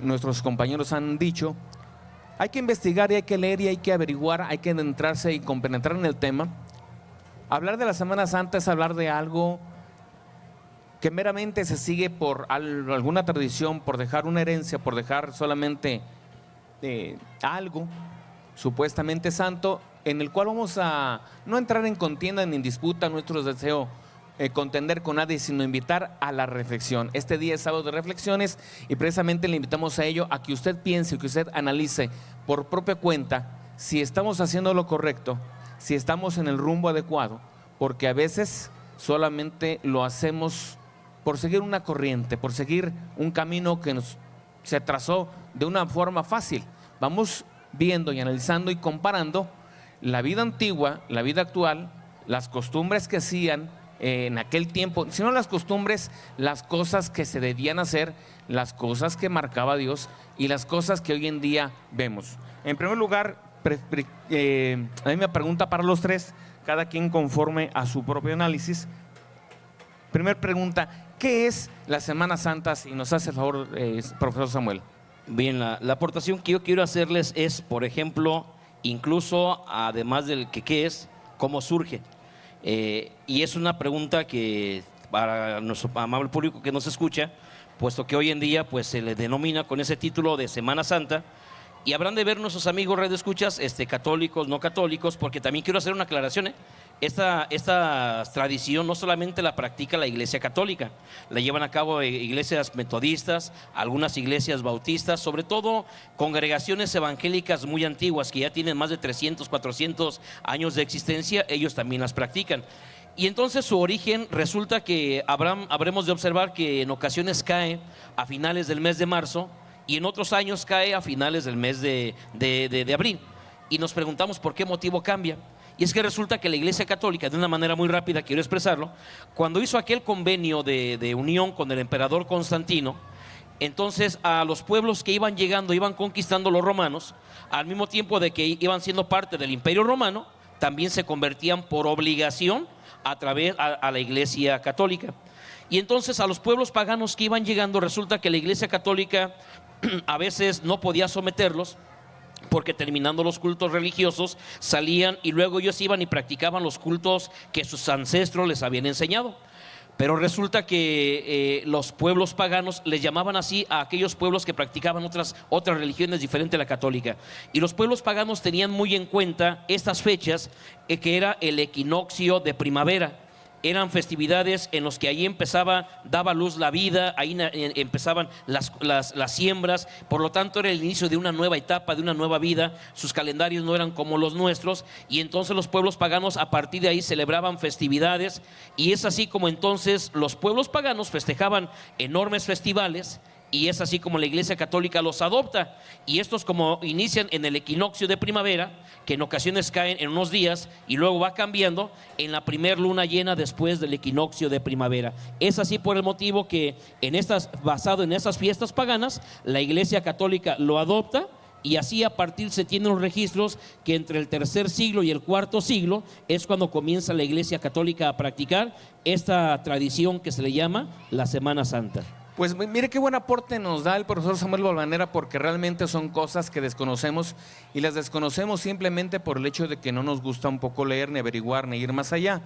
nuestros compañeros han dicho, hay que investigar y hay que leer y hay que averiguar, hay que adentrarse y compenetrar en el tema. Hablar de la Semana Santa es hablar de algo que meramente se sigue por alguna tradición, por dejar una herencia, por dejar solamente algo supuestamente santo, en el cual vamos a no entrar en contienda ni en disputa. Nuestro deseo contender con nadie, sino invitar a la reflexión. Este día es sábado de reflexiones y precisamente le invitamos a ello, a que usted piense, que usted analice por propia cuenta si estamos haciendo lo correcto, si estamos en el rumbo adecuado, porque a veces solamente lo hacemos por seguir una corriente, por seguir un camino que se trazó de una forma fácil. Vamos viendo y analizando y comparando la vida antigua, la vida actual, las costumbres que hacían en aquel tiempo, sino las costumbres, las cosas que se debían hacer, las cosas que marcaba Dios y las cosas que hoy en día vemos. En primer lugar, a mí me pregunta para los tres, cada quien conforme a su propio análisis. Primer pregunta, ¿qué es la Semana Santa? Si nos hace el favor, profesor Samuel. Bien, la aportación que yo quiero hacerles es, por ejemplo, incluso además del qué es, cómo surge. Y es una pregunta que para nuestro amable público que nos escucha, puesto que hoy en día pues se le denomina con ese título de Semana Santa, y habrán de ver nuestros amigos radioescuchas, católicos, no católicos, porque también quiero hacer una aclaración. Esta tradición no solamente la practica la Iglesia Católica, la llevan a cabo iglesias metodistas, algunas iglesias bautistas, sobre todo congregaciones evangélicas muy antiguas que ya tienen más de 300, 400 años de existencia, ellos también las practican. Y entonces su origen resulta que habremos de observar que en ocasiones cae a finales del mes de marzo y en otros años cae a finales del mes de abril. Y nos preguntamos por qué motivo cambia. Y es que resulta que la Iglesia Católica, de una manera muy rápida quiero expresarlo, cuando hizo aquel convenio de unión con el emperador Constantino, entonces a los pueblos que iban llegando, iban conquistando los romanos, al mismo tiempo de que iban siendo parte del Imperio Romano, también se convertían por obligación a la Iglesia Católica. Y entonces a los pueblos paganos que iban llegando, resulta que la Iglesia Católica a veces no podía someterlos, porque terminando los cultos religiosos salían y luego ellos iban y practicaban los cultos que sus ancestros les habían enseñado. Pero resulta que los pueblos paganos les llamaban así a aquellos pueblos que practicaban otras religiones diferentes a la católica. Y los pueblos paganos tenían muy en cuenta estas fechas, que era el equinoccio de primavera. Eran festividades en los que ahí daba luz la vida, ahí empezaban las siembras, por lo tanto era el inicio de una nueva etapa, de una nueva vida. Sus calendarios no eran como los nuestros y entonces los pueblos paganos a partir de ahí celebraban festividades, y es así como entonces los pueblos paganos festejaban enormes festivales. Y es así como la Iglesia Católica los adopta, y estos como inician en el equinoccio de primavera, que en ocasiones caen en unos días y luego va cambiando en la primer luna llena después del equinoccio de primavera. Es así por el motivo que basado en esas fiestas paganas, la Iglesia Católica lo adopta. Y así a partir se tienen los registros que entre el tercer siglo y el cuarto siglo es cuando comienza la Iglesia Católica a practicar esta tradición que se le llama la Semana Santa. Pues mire qué buen aporte nos da el profesor Samuel Valvanera, porque realmente son cosas que desconocemos, y las desconocemos simplemente por el hecho de que no nos gusta un poco leer, ni averiguar, ni ir más allá.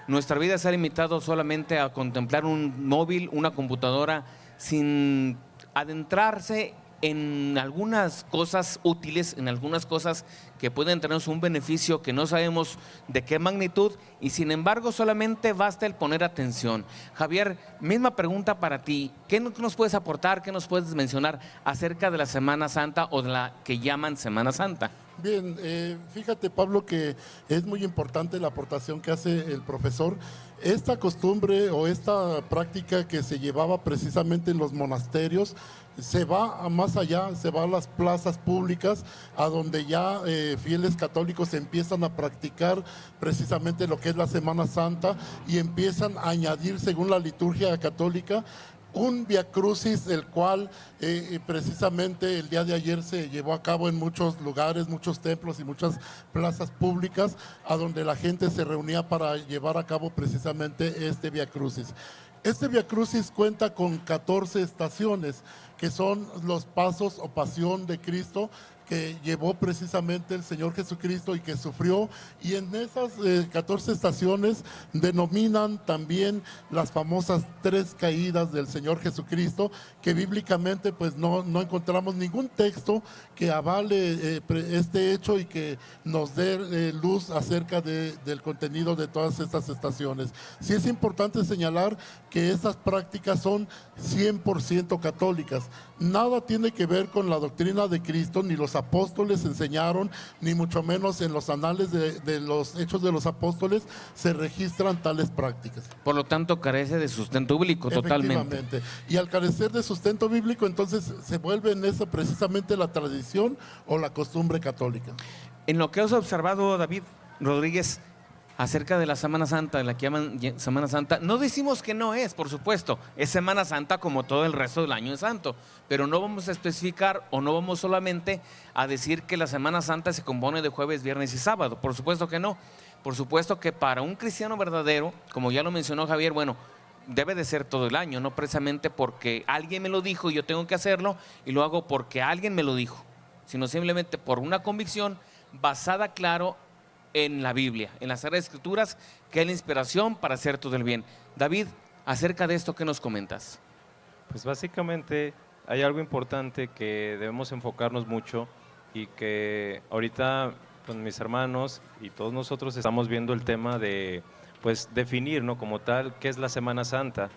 Nuestra vida se ha limitado solamente a contemplar un móvil, una computadora, sin adentrarse en algunas cosas útiles, en algunas cosas que pueden tenernos un beneficio que no sabemos de qué magnitud, y sin embargo solamente basta el poner atención. Javier, misma pregunta para ti, ¿qué nos puedes aportar, qué nos puedes mencionar acerca de la Semana Santa o de la que llaman Semana Santa? Bien, fíjate, Pablo, que es muy importante la aportación que hace el profesor. Esta costumbre o esta práctica que se llevaba precisamente en los monasterios se va a más allá, se va a las plazas públicas, a donde ya fieles católicos empiezan a practicar precisamente lo que es la Semana Santa, y empiezan a añadir, según la liturgia católica, un viacrucis, el cual precisamente el día de ayer se llevó a cabo en muchos lugares, muchos templos y muchas plazas públicas, a donde la gente se reunía para llevar a cabo precisamente este viacrucis. Este Via Crucis cuenta con 14 estaciones, que son los pasos o pasión de Cristo que llevó precisamente el Señor Jesucristo y que sufrió, y en esas 14 estaciones denominan también las famosas 3 caídas del Señor Jesucristo, que bíblicamente pues no encontramos ningún texto que avale este hecho y que nos dé luz acerca del contenido de todas estas estaciones. Sí es importante señalar que estas prácticas son 100% católicas. Nada tiene que ver con la doctrina de Cristo, ni los apóstoles enseñaron, ni mucho menos en los anales de los Hechos de los Apóstoles se registran tales prácticas. Por lo tanto, carece de sustento bíblico totalmente. Efectivamente. Y al carecer de sustento bíblico, entonces se vuelve en eso precisamente la tradición o la costumbre católica. En lo que has observado, David Rodríguez, acerca de la Semana Santa, de la que llaman Semana Santa, no decimos que no es, por supuesto, es Semana Santa como todo el resto del año es santo, pero no vamos a especificar o no vamos solamente a decir que la Semana Santa se compone de jueves, viernes y sábado, por supuesto que no. Por supuesto que para un cristiano verdadero, como ya lo mencionó Javier, bueno, debe de ser todo el año, no precisamente porque alguien me lo dijo y yo tengo que hacerlo y lo hago porque alguien me lo dijo, sino simplemente por una convicción basada, claro, en la Biblia, en las Sagradas Escrituras, que es la inspiración para hacer todo el bien. David, acerca de esto, ¿qué nos comentas? Pues básicamente hay algo importante que debemos enfocarnos mucho y que ahorita con mis hermanos y todos nosotros estamos viendo el tema de pues definir, ¿no?, como tal, qué es la Semana Santa.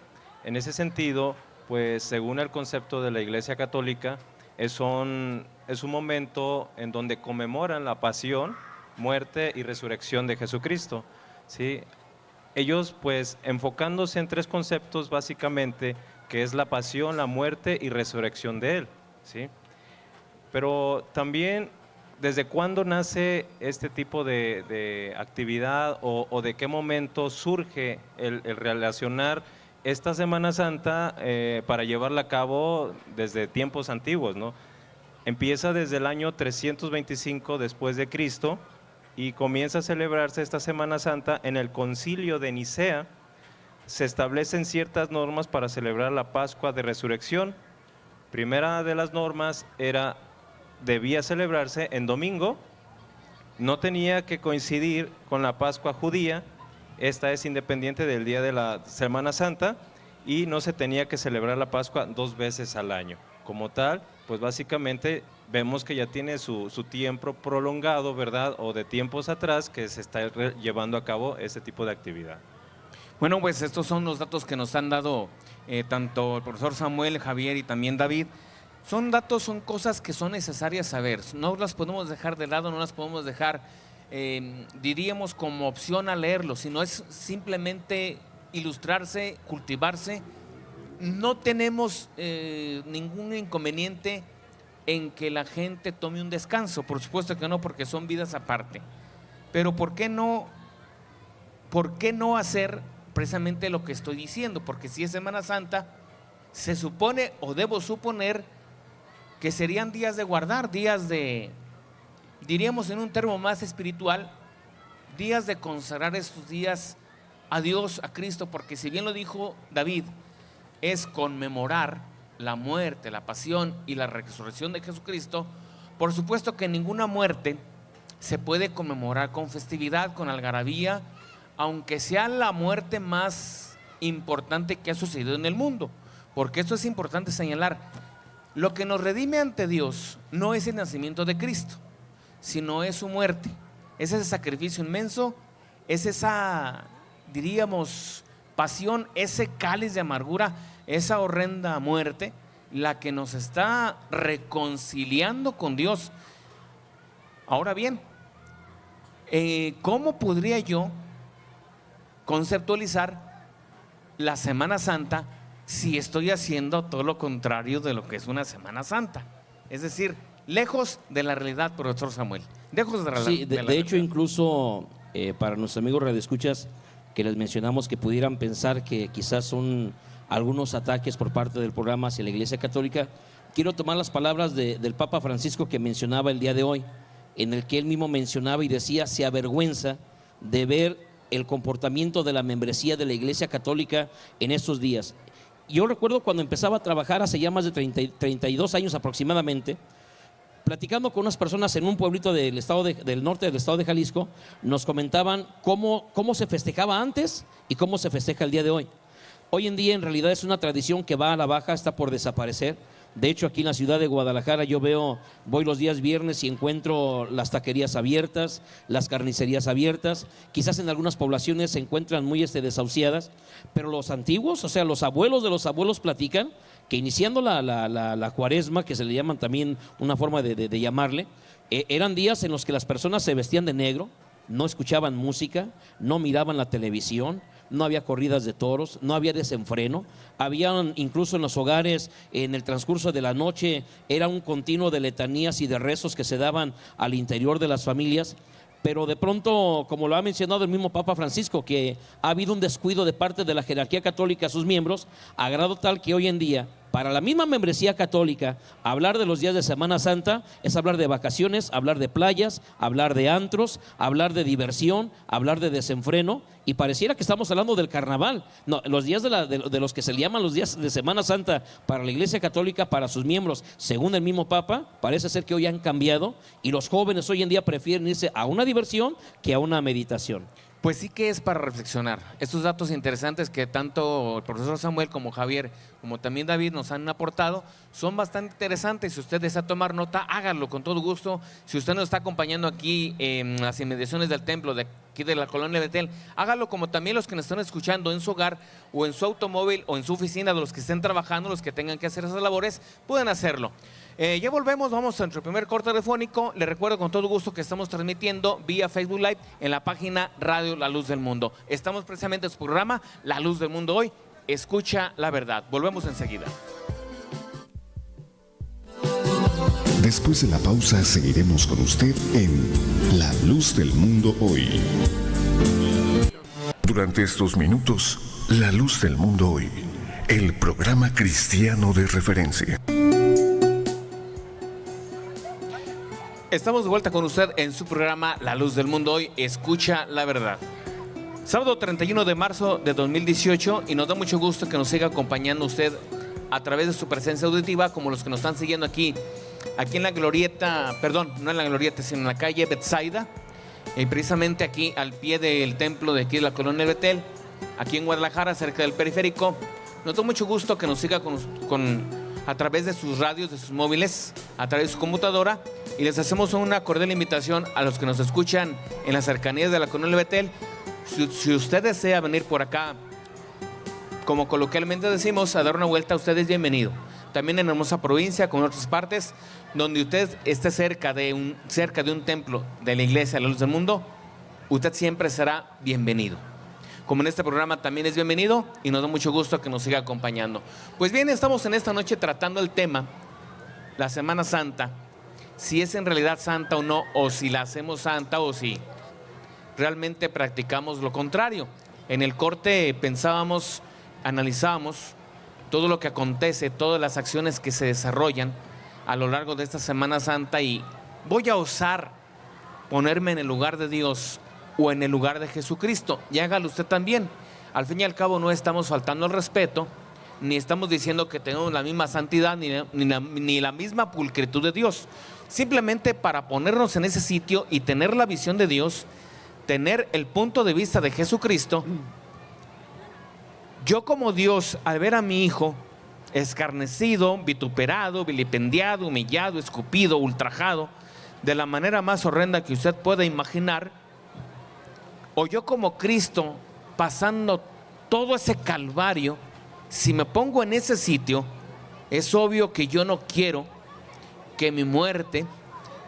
En ese sentido, pues según el concepto de la Iglesia Católica, es un momento en donde conmemoran la pasión, muerte y resurrección de Jesucristo, ¿sí? Ellos pues enfocándose en 3 conceptos básicamente, que es la pasión, la muerte y resurrección de Él, ¿sí? Pero también, ¿desde cuándo nace este tipo de actividad o de qué momento surge el relacionar esta Semana Santa para llevarla a cabo desde tiempos antiguos, ¿no? Empieza desde el año 325 después de Cristo, y comienza a celebrarse esta Semana Santa en el Concilio de Nicea. Se establecen ciertas normas para celebrar la Pascua de Resurrección. Primera de las normas debía celebrarse en domingo, no tenía que coincidir con la Pascua judía, esta es independiente del día de la Semana Santa, y no se tenía que celebrar la Pascua 2 veces al año. Como tal, pues básicamente vemos que ya tiene su tiempo prolongado, ¿verdad? O de tiempos atrás que se está llevando a cabo este tipo de actividad. Bueno, pues estos son los datos que nos han dado tanto el profesor Samuel, Javier y también David. Son datos, son cosas que son necesarias saber. No las podemos dejar de lado, no las podemos dejar, diríamos, como opción a leerlo, sino es simplemente ilustrarse, cultivarse. No tenemos ningún inconveniente en que la gente tome un descanso, por supuesto que no, porque son vidas aparte. Pero ¿por qué no hacer precisamente lo que estoy diciendo? Porque si es Semana Santa, se supone o debo suponer que serían días de guardar, días de, diríamos en un término más espiritual, días de consagrar estos días a Dios, a Cristo, porque si bien lo dijo David, es conmemorar la muerte, la pasión y la resurrección de Jesucristo. Por supuesto que ninguna muerte se puede conmemorar con festividad, con algarabía, aunque sea la muerte más importante que ha sucedido en el mundo, porque esto es importante señalar. Lo que nos redime ante Dios no es el nacimiento de Cristo, sino es su muerte, es ese sacrificio inmenso, es esa, diríamos, pasión, ese cáliz de amargura, esa horrenda muerte, la que nos está reconciliando con Dios. Ahora bien, ¿cómo podría yo conceptualizar la Semana Santa si estoy haciendo todo lo contrario de lo que es una Semana Santa? Es decir, lejos de la realidad, profesor Samuel. Lejos de la Sí, realidad. de hecho, incluso para nuestros amigos radioescuchas que les mencionamos que pudieran pensar que quizás son algunos ataques por parte del programa hacia la Iglesia Católica, quiero tomar las palabras del Papa Francisco que mencionaba el día de hoy, en el que él mismo mencionaba y decía, se avergüenza de ver el comportamiento de la membresía de la Iglesia Católica en estos días. Yo recuerdo cuando empezaba a trabajar hace ya más de 32 años aproximadamente, platicando con unas personas en un pueblito del norte del estado de Jalisco, nos comentaban cómo se festejaba antes y cómo se festeja el día de hoy. Hoy en día en realidad es una tradición que va a la baja, está por desaparecer. De hecho, aquí en la ciudad de Guadalajara voy los días viernes y encuentro las taquerías abiertas, las carnicerías abiertas. Quizás en algunas poblaciones se encuentran muy desahuciadas, pero los antiguos, o sea, los abuelos de los abuelos platican que iniciando la cuaresma, que se le llaman también una forma de llamarle, eran días en los que las personas se vestían de negro, no escuchaban música, no miraban la televisión, no había corridas de toros, no había desenfreno, habían incluso en los hogares, en el transcurso de la noche, era un continuo de letanías y de rezos que se daban al interior de las familias. Pero de pronto, como lo ha mencionado el mismo Papa Francisco, que ha habido un descuido de parte de la jerarquía católica a sus miembros, a grado tal que hoy en día, para la misma membresía católica, hablar de los días de Semana Santa es hablar de vacaciones, hablar de playas, hablar de antros, hablar de diversión, hablar de desenfreno, y pareciera que estamos hablando del carnaval. No, los días de los que se le llaman los días de Semana Santa para la Iglesia Católica, para sus miembros, según el mismo Papa, parece ser que hoy han cambiado y los jóvenes hoy en día prefieren irse a una diversión que a una meditación. Pues sí que es para reflexionar. Estos datos interesantes que tanto el profesor Samuel como Javier, como también David nos han aportado, son bastante interesantes. Si usted desea tomar nota, hágalo con todo gusto. Si usted nos está acompañando aquí en las inmediaciones del templo de aquí de la colonia Betel, hágalo como también los que nos están escuchando en su hogar o en su automóvil o en su oficina, de los que estén trabajando, los que tengan que hacer esas labores, pueden hacerlo. Ya volvemos, vamos a nuestro primer corte telefónico. Les recuerdo con todo gusto que estamos transmitiendo vía Facebook Live en la página Radio La Luz del Mundo. Estamos precisamente en su programa La Luz del Mundo hoy. Escucha la verdad. Volvemos enseguida. Después de la pausa seguiremos con usted en La Luz del Mundo hoy. Durante estos minutos, La Luz del Mundo hoy, el programa cristiano de referencia. Estamos de vuelta con usted en su programa La Luz del Mundo hoy, escucha la verdad. Sábado 31 de marzo de 2018 y nos da mucho gusto que nos siga acompañando usted a través de su presencia auditiva, como los que nos están siguiendo aquí en la glorieta, perdón, no en la glorieta, sino en la calle Betsaida, precisamente aquí al pie del templo de aquí de la colonia Betel, aquí en Guadalajara, cerca del periférico. Nos da mucho gusto que nos siga a través de sus radios, de sus móviles, a través de su computadora, y les hacemos una cordial invitación a los que nos escuchan en las cercanías de la colonia Betel. Si usted desea venir por acá, como coloquialmente decimos, a dar una vuelta, usted es bienvenido. También en hermosa provincia, con otras partes, donde usted esté cerca de un templo de la Iglesia de la Luz del Mundo, usted siempre será bienvenido. Como en este programa también es bienvenido y nos da mucho gusto que nos siga acompañando. Pues bien, estamos en esta noche tratando el tema, la Semana Santa, si es en realidad santa o no, o si la hacemos santa o si realmente practicamos lo contrario. En el corte analizábamos todo lo que acontece, todas las acciones que se desarrollan a lo largo de esta Semana Santa, y voy a osar ponerme en el lugar de Dios o en el lugar de Jesucristo, y hágalo usted también. Al fin y al cabo no estamos faltando al respeto, ni estamos diciendo que tenemos la misma santidad ni la misma pulcritud de Dios. Simplemente para ponernos en ese sitio y tener la visión de Dios, tener el punto de vista de Jesucristo. Yo como Dios, al ver a mi hijo escarnecido, vituperado, vilipendiado, humillado, escupido, ultrajado, de la manera más horrenda que usted pueda imaginar, o yo como Cristo pasando todo ese calvario, si me pongo en ese sitio, es obvio que yo no quiero que mi muerte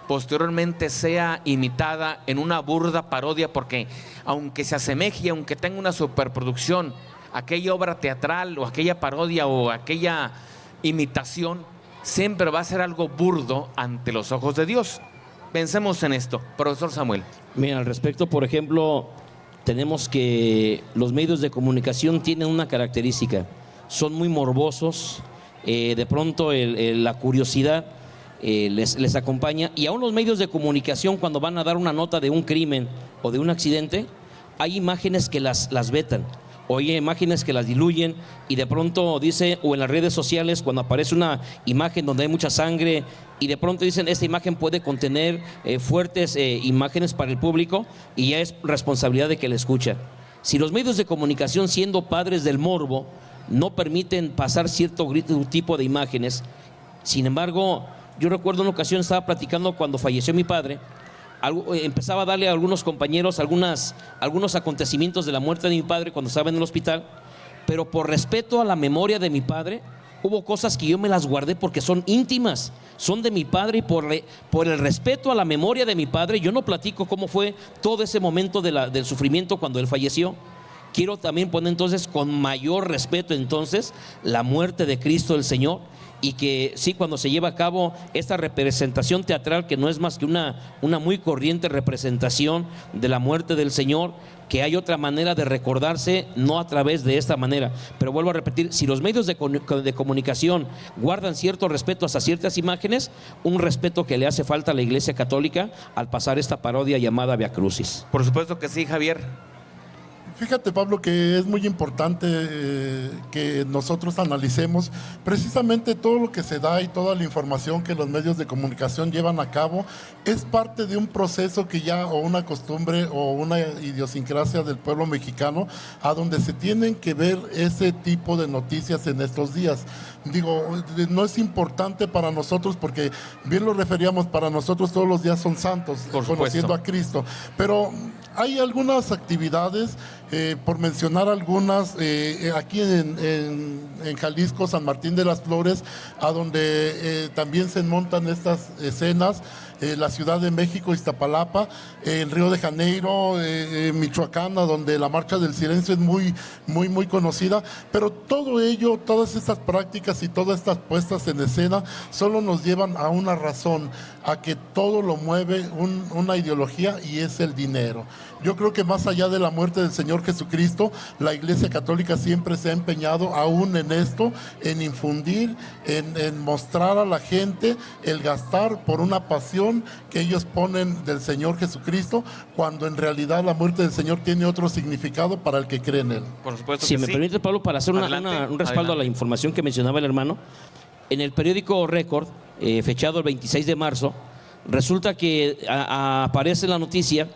posteriormente sea imitada en una burda parodia, porque aunque se asemeje, aunque tenga una superproducción, aquella obra teatral o aquella parodia o aquella imitación, siempre va a ser algo burdo ante los ojos de Dios. Pensemos en esto, profesor Samuel. Mira, al respecto, por ejemplo, tenemos que los medios de comunicación tienen una característica, son muy morbosos, de pronto la curiosidad les acompaña, y aún los medios de comunicación, cuando van a dar una nota de un crimen o de un accidente, hay imágenes que las vetan, o hay imágenes que las diluyen, y de pronto dice, o en las redes sociales, cuando aparece una imagen donde hay mucha sangre, y de pronto dicen, esta imagen puede contener fuertes imágenes para el público, y ya es responsabilidad de que la escucha. Si los medios de comunicación, siendo padres del morbo, no permiten pasar cierto tipo de imágenes, sin embargo, yo recuerdo una ocasión, estaba platicando cuando falleció mi padre, empezaba a darle a algunos compañeros algunos acontecimientos de la muerte de mi padre cuando estaba en el hospital, pero por respeto a la memoria de mi padre, hubo cosas que yo me las guardé porque son íntimas, son de mi padre, y por el respeto a la memoria de mi padre, yo no platico cómo fue todo ese momento del sufrimiento cuando él falleció. Quiero también poner entonces con mayor respeto entonces la muerte de Cristo el Señor, y que sí, cuando se lleva a cabo esta representación teatral, que no es más que una muy corriente representación de la muerte del Señor, que hay otra manera de recordarse, no a través de esta manera. Pero vuelvo a repetir, si los medios de comunicación guardan cierto respeto hacia ciertas imágenes, un respeto que le hace falta a la Iglesia Católica al pasar esta parodia llamada Via Crucis. Por supuesto que sí, Javier. Fíjate, Pablo, que es muy importante que nosotros analicemos precisamente todo lo que se da y toda la información que los medios de comunicación llevan a cabo. Es parte de un proceso que ya, o una costumbre o una idiosincrasia del pueblo mexicano, a donde se tienen que ver ese tipo de noticias en estos días. Digo, no es importante para nosotros porque, bien lo referíamos, para nosotros todos los días son santos, conociendo a Cristo, pero hay algunas actividades, por mencionar algunas, aquí en Jalisco, San Martín de las Flores, a donde también se montan estas escenas, la Ciudad de México, Iztapalapa, en Río de Janeiro, Michoacán, donde la Marcha del Silencio es muy conocida, pero todo ello, todas estas prácticas y todas estas puestas en escena solo nos llevan a una razón, a que todo lo mueve una ideología, y es el dinero. Yo creo que más allá de la muerte del Señor Jesucristo, la Iglesia Católica siempre se ha empeñado aún en esto, en infundir, en mostrar a la gente el gastar por una pasión que ellos ponen del Señor Jesucristo, cuando en realidad la muerte del Señor tiene otro significado para el que cree en Él. Por supuesto si que me sí. permite, Pablo, para hacer un respaldo a la información que mencionaba el hermano, en el periódico Récord, fechado el 26 de marzo, resulta que aparece la noticia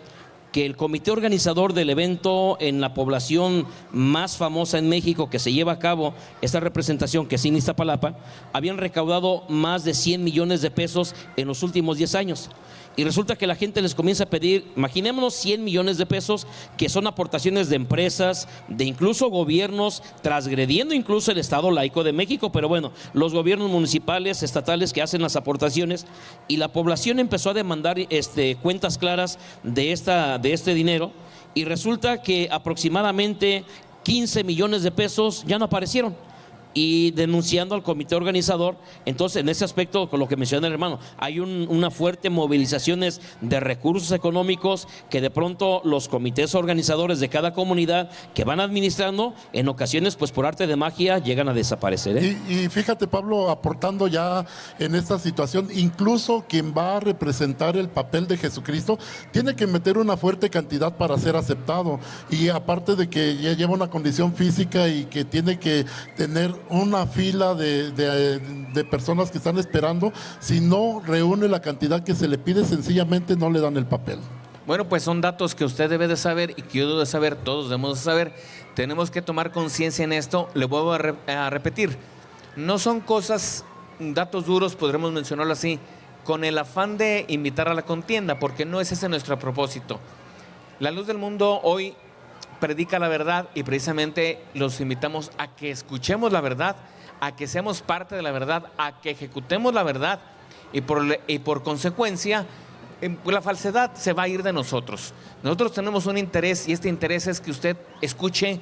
que el comité organizador del evento en la población más famosa en México, que se lleva a cabo esta representación, que es en Iztapalapa, habían recaudado más de 100 millones de pesos en los últimos 10 años. Y resulta que la gente les comienza a pedir, imaginémonos 100 millones de pesos, que son aportaciones de empresas, de incluso gobiernos, transgrediendo incluso el Estado laico de México, pero bueno, los gobiernos municipales, estatales, que hacen las aportaciones, y la población empezó a demandar cuentas claras de este dinero, y resulta que aproximadamente 15 millones de pesos ya no aparecieron. Y denunciando al comité organizador. Entonces, en ese aspecto, con lo que menciona el hermano, hay una fuerte movilizaciones de recursos económicos que de pronto los comités organizadores de cada comunidad que van administrando, en ocasiones, pues por arte de magia, llegan a desaparecer. Y fíjate, Pablo, aportando ya en esta situación, incluso quien va a representar el papel de Jesucristo tiene que meter una fuerte cantidad para ser aceptado, y aparte de que ya lleva una condición física y que tiene que tener una fila de personas que están esperando, si no reúne la cantidad que se le pide, sencillamente no le dan el papel. Bueno, pues son datos que usted debe de saber y que yo debo de saber, todos debemos de saber. Tenemos que tomar conciencia en esto. Le vuelvo a repetir, no son cosas, datos duros, podremos mencionarlo así, con el afán de invitar a la contienda, porque no es ese nuestro propósito. La Luz del Mundo hoy predica la verdad, y precisamente los invitamos a que escuchemos la verdad, a que seamos parte de la verdad, a que ejecutemos la verdad, y por consecuencia la falsedad se va a ir de nosotros. Nosotros tenemos un interés, y este interés es que usted escuche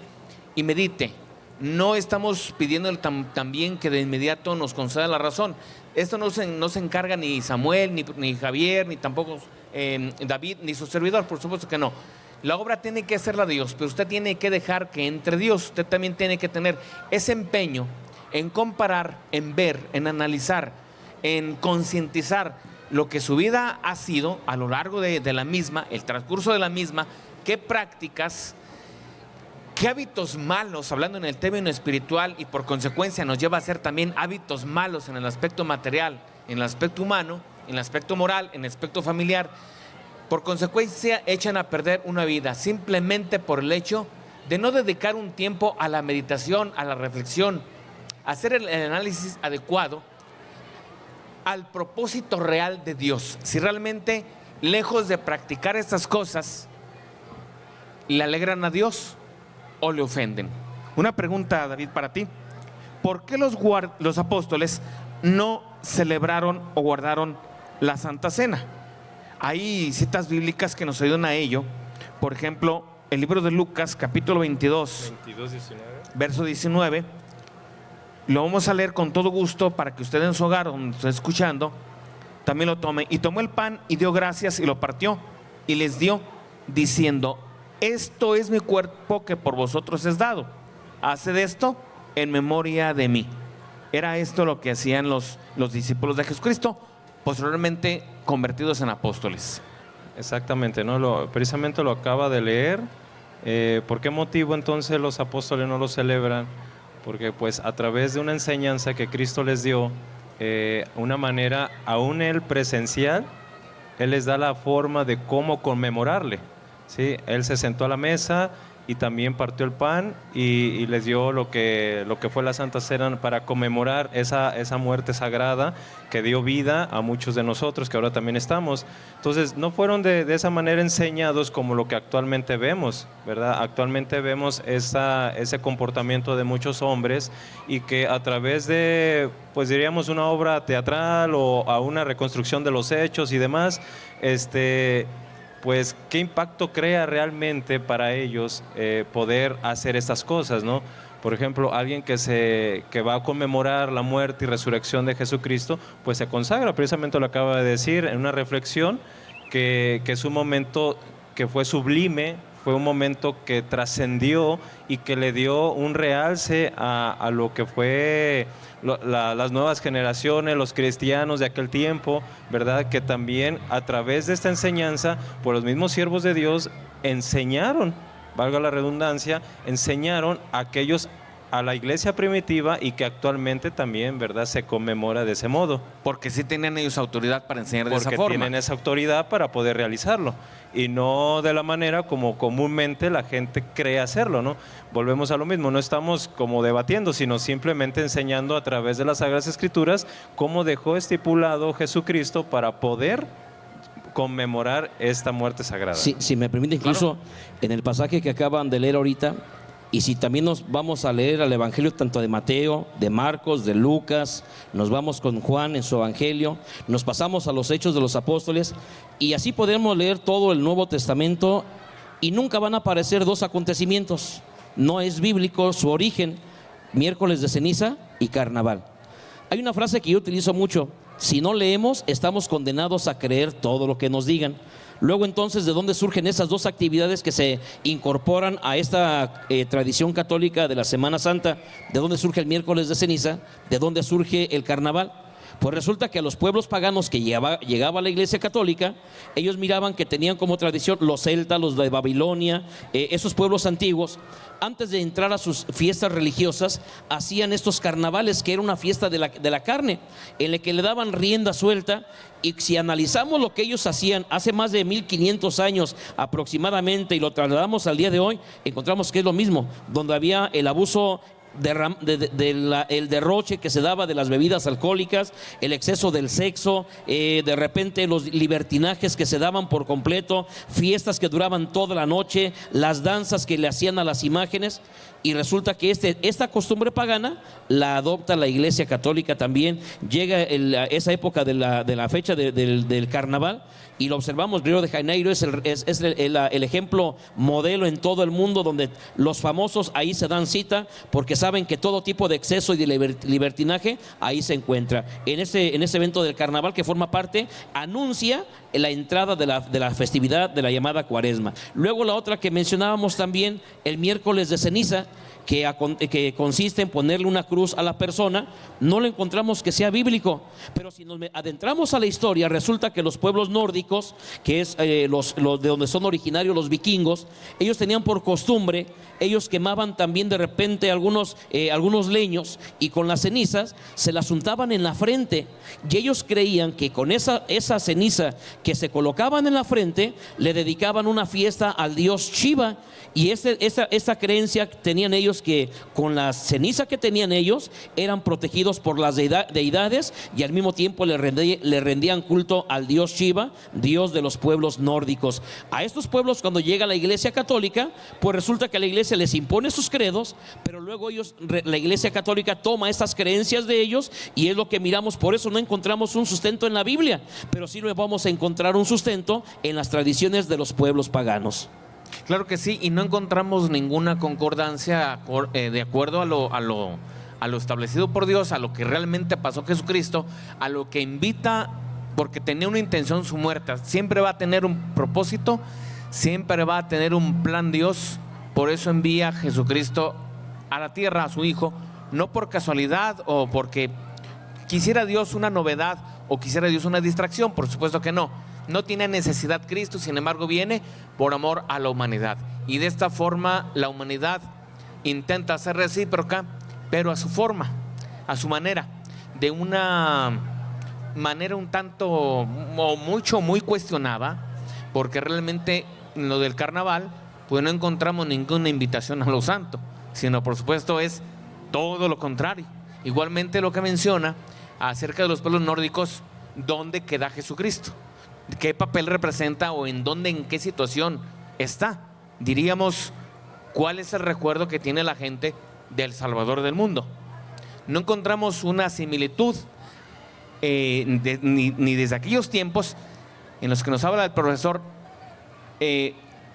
y medite. No estamos pidiendo también que de inmediato nos conceda la razón. Esto no se encarga ni Samuel, ni Javier, ni tampoco David, ni su servidor, por supuesto que no. La obra tiene que ser la de Dios, pero usted tiene que dejar que entre Dios. Usted también tiene que tener ese empeño en comparar, en ver, en analizar, en concientizar lo que su vida ha sido a lo largo de la misma, el transcurso de la misma, qué prácticas, qué hábitos malos, hablando en el término espiritual, y por consecuencia nos lleva a hacer también hábitos malos en el aspecto material, en el aspecto humano, en el aspecto moral, en el aspecto familiar, por consecuencia echan a perder una vida simplemente por el hecho de no dedicar un tiempo a la meditación, a la reflexión, a hacer el análisis adecuado al propósito real de Dios. Si realmente, lejos de practicar estas cosas, le alegran a Dios o le ofenden. Una pregunta, David, para ti. ¿Por qué los apóstoles no celebraron o guardaron la Santa Cena? Hay citas bíblicas que nos ayudan a ello. Por ejemplo, el libro de Lucas, capítulo 22, 19. verso 19. Lo vamos a leer con todo gusto para que usted en su hogar, donde esté escuchando, también lo tome. Y tomó el pan y dio gracias y lo partió y les dio, diciendo: esto es mi cuerpo que por vosotros es dado. Haced esto en memoria de mí. Era esto lo que hacían los discípulos de Jesucristo, posteriormente convertidos en apóstoles. Exactamente, ¿no? Precisamente lo acaba de leer. ¿Por qué motivo entonces los apóstoles no lo celebran? Porque pues a través de una enseñanza que Cristo les dio, una manera, aún Él presencial, Él les da la forma de cómo conmemorarle, ¿sí? Él se sentó a la mesa y también partió el pan y les dio lo que fue la Santa Cena para conmemorar esa muerte sagrada que dio vida a muchos de nosotros que ahora también estamos. Entonces no fueron de esa manera enseñados como lo que actualmente vemos, ¿verdad? Actualmente vemos ese comportamiento de muchos hombres y que a través de, pues diríamos, una obra teatral o a una reconstrucción de los hechos y demás, pues qué impacto crea realmente para ellos poder hacer estas cosas, ¿no? Por ejemplo, alguien que va a conmemorar la muerte y resurrección de Jesucristo, pues se consagra, precisamente lo acaba de decir en una reflexión, que es un momento que fue sublime, fue un momento que trascendió y que le dio un realce a lo que fue las nuevas generaciones, los cristianos de aquel tiempo, ¿verdad? Que también a través de esta enseñanza, por los mismos siervos de Dios, enseñaron, valga la redundancia, enseñaron a aquellos a la iglesia primitiva y que actualmente también, ¿verdad?, se conmemora de ese modo. Porque sí tenían ellos autoridad para enseñar de esa Porque forma. tienen esa autoridad para poder realizarlo y no de la manera como comúnmente la gente cree hacerlo, ¿no? Volvemos a lo mismo, no estamos como debatiendo, sino simplemente enseñando a través de las Sagradas Escrituras cómo dejó estipulado Jesucristo para poder conmemorar esta muerte sagrada. Sí, si me permite, incluso en el pasaje que acaban de leer ahorita, y si también nos vamos a leer al Evangelio tanto de Mateo, de Marcos, de Lucas, nos vamos con Juan en su Evangelio, nos pasamos a los Hechos de los Apóstoles, y así podemos leer todo el Nuevo Testamento y nunca van a aparecer dos acontecimientos. No es bíblico su origen, miércoles de ceniza y carnaval. Hay una frase que yo utilizo mucho: si no leemos, estamos condenados a creer todo lo que nos digan. Luego entonces, ¿de dónde surgen esas dos actividades que se incorporan a esta tradición católica de la Semana Santa? ¿De dónde surge el miércoles de ceniza? ¿De dónde surge el carnaval? Pues resulta que a los pueblos paganos que llegaba a la iglesia católica, ellos miraban que tenían como tradición los celtas, los de Babilonia, esos pueblos antiguos. Antes de entrar a sus fiestas religiosas, hacían estos carnavales, que era una fiesta de la carne, en la que le daban rienda suelta. Y si analizamos lo que ellos hacían hace más de 1500 años aproximadamente y lo trasladamos al día de hoy, encontramos que es lo mismo, donde había el abuso, el derroche que se daba de las bebidas alcohólicas, el exceso del sexo, de repente los libertinajes que se daban por completo, fiestas que duraban toda la noche, las danzas que le hacían a las imágenes. Y resulta que esta costumbre pagana la adopta la Iglesia Católica también. Llega esa época de la fecha del carnaval, y lo observamos. Río de Janeiro es el ejemplo modelo en todo el mundo, donde los famosos ahí se dan cita, porque saben que todo tipo de exceso y de libertinaje ahí se encuentra. En ese evento del carnaval, que forma parte, anuncia la entrada de la festividad de la llamada Cuaresma. Luego la otra que mencionábamos también, el miércoles de ceniza, que consiste en ponerle una cruz a la persona, no lo encontramos que sea bíblico. Pero si nos adentramos a la historia, resulta que los pueblos nórdicos, que es los de donde son originarios los vikingos, ellos tenían por costumbre, ellos quemaban también de repente algunos leños, y con las cenizas se las untaban en la frente, y ellos creían que con esa ceniza que se colocaban en la frente le dedicaban una fiesta al dios Shiva. Y esa creencia tenían ellos, que con la ceniza que tenían ellos eran protegidos por las deidades, y al mismo tiempo le rendían culto al dios Shiva, dios de los pueblos nórdicos. A estos pueblos, cuando llega la Iglesia Católica, pues resulta que la Iglesia les impone sus credos, pero luego la Iglesia Católica toma estas creencias de ellos, y es lo que miramos. Por eso no encontramos un sustento en la Biblia, pero sí vamos a encontrar un sustento en las tradiciones de los pueblos paganos. Claro que sí, y no encontramos ninguna concordancia de acuerdo a lo establecido por Dios, a lo que realmente pasó Jesucristo, a lo que invita, porque tenía una intención su muerte. Siempre va a tener un propósito, siempre va a tener un plan Dios. Por eso envía a Jesucristo a la tierra, a su Hijo, no por casualidad o porque quisiera Dios una novedad o quisiera Dios una distracción. Por supuesto que no. No tiene necesidad Cristo, sin embargo viene por amor a la humanidad. Y de esta forma la humanidad intenta ser recíproca, pero a su forma, a su manera, de una manera un tanto o muy cuestionada, porque realmente en lo del carnaval pues no encontramos ninguna invitación a lo santo, sino por supuesto es todo lo contrario. Igualmente lo que menciona acerca de los pueblos nórdicos, ¿dónde queda Jesucristo? ¿Qué papel representa o en qué situación está? Diríamos, ¿cuál es el recuerdo que tiene la gente del Salvador del mundo? No encontramos una similitud ni desde aquellos tiempos en los que nos habla el profesor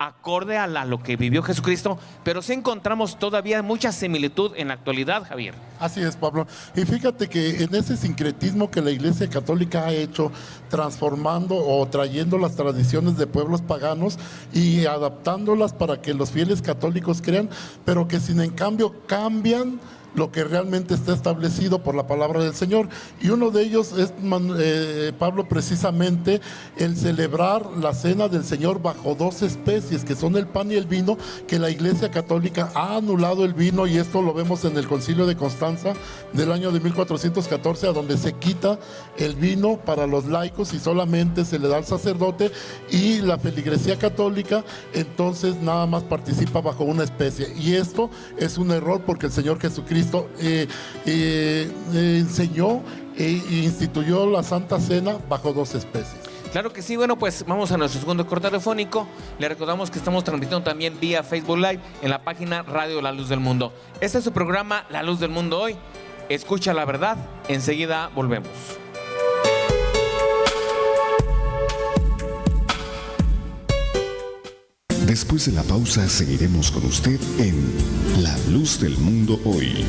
acorde a lo que vivió Jesucristo, pero sí encontramos todavía mucha similitud en la actualidad, Javier. Así es, Pablo. Y fíjate que en ese sincretismo que la Iglesia Católica ha hecho, transformando o trayendo las tradiciones de pueblos paganos y adaptándolas para que los fieles católicos crean, pero que sin en cambio cambian lo que realmente está establecido por la palabra del Señor. Y uno de ellos es, Pablo, precisamente el celebrar la cena del Señor bajo dos especies, que son el pan y el vino, que la Iglesia Católica ha anulado el vino, y esto lo vemos en el Concilio de Constanza del año de 1414, a donde se quita el vino para los laicos y solamente se le da al sacerdote, y la feligresía católica entonces nada más participa bajo una especie. Y esto es un error, porque el Señor Jesucristo enseñó e instituyó la Santa Cena bajo dos especies. Claro que sí. Bueno, pues vamos a nuestro segundo corte radiofónico. Le recordamos que estamos transmitiendo también vía Facebook Live en la página Radio La Luz del Mundo. Este es su programa La Luz del Mundo Hoy. Escucha la verdad. Enseguida volvemos. Después de la pausa seguiremos con usted en La Luz del Mundo Hoy.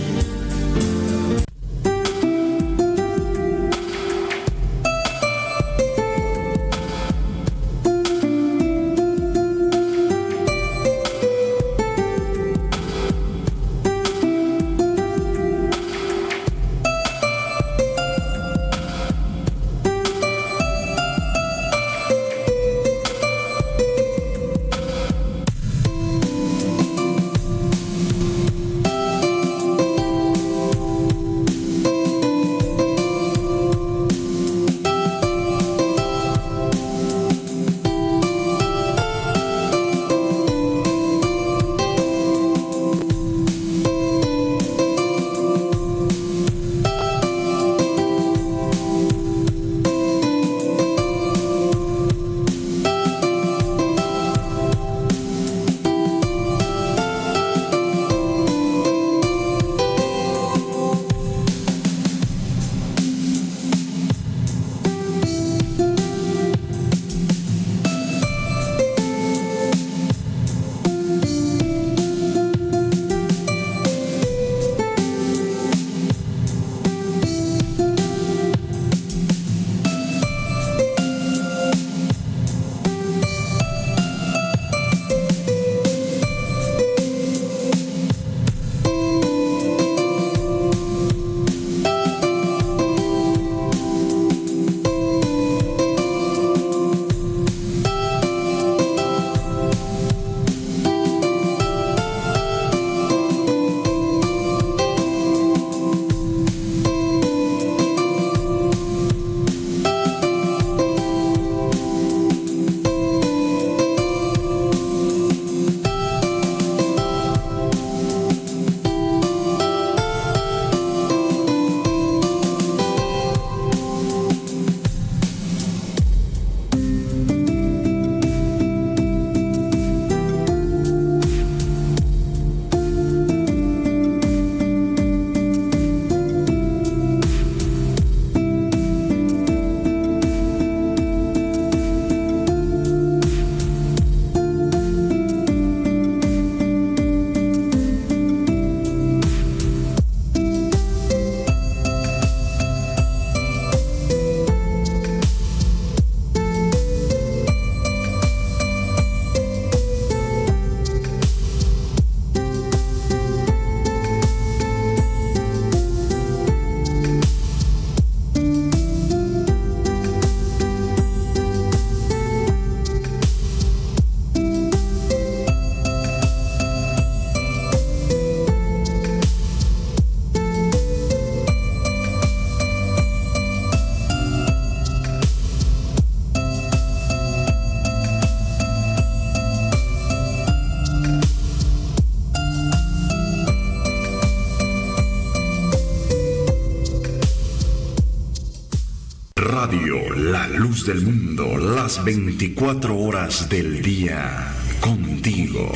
luz del mundo, las 24 horas del día, contigo.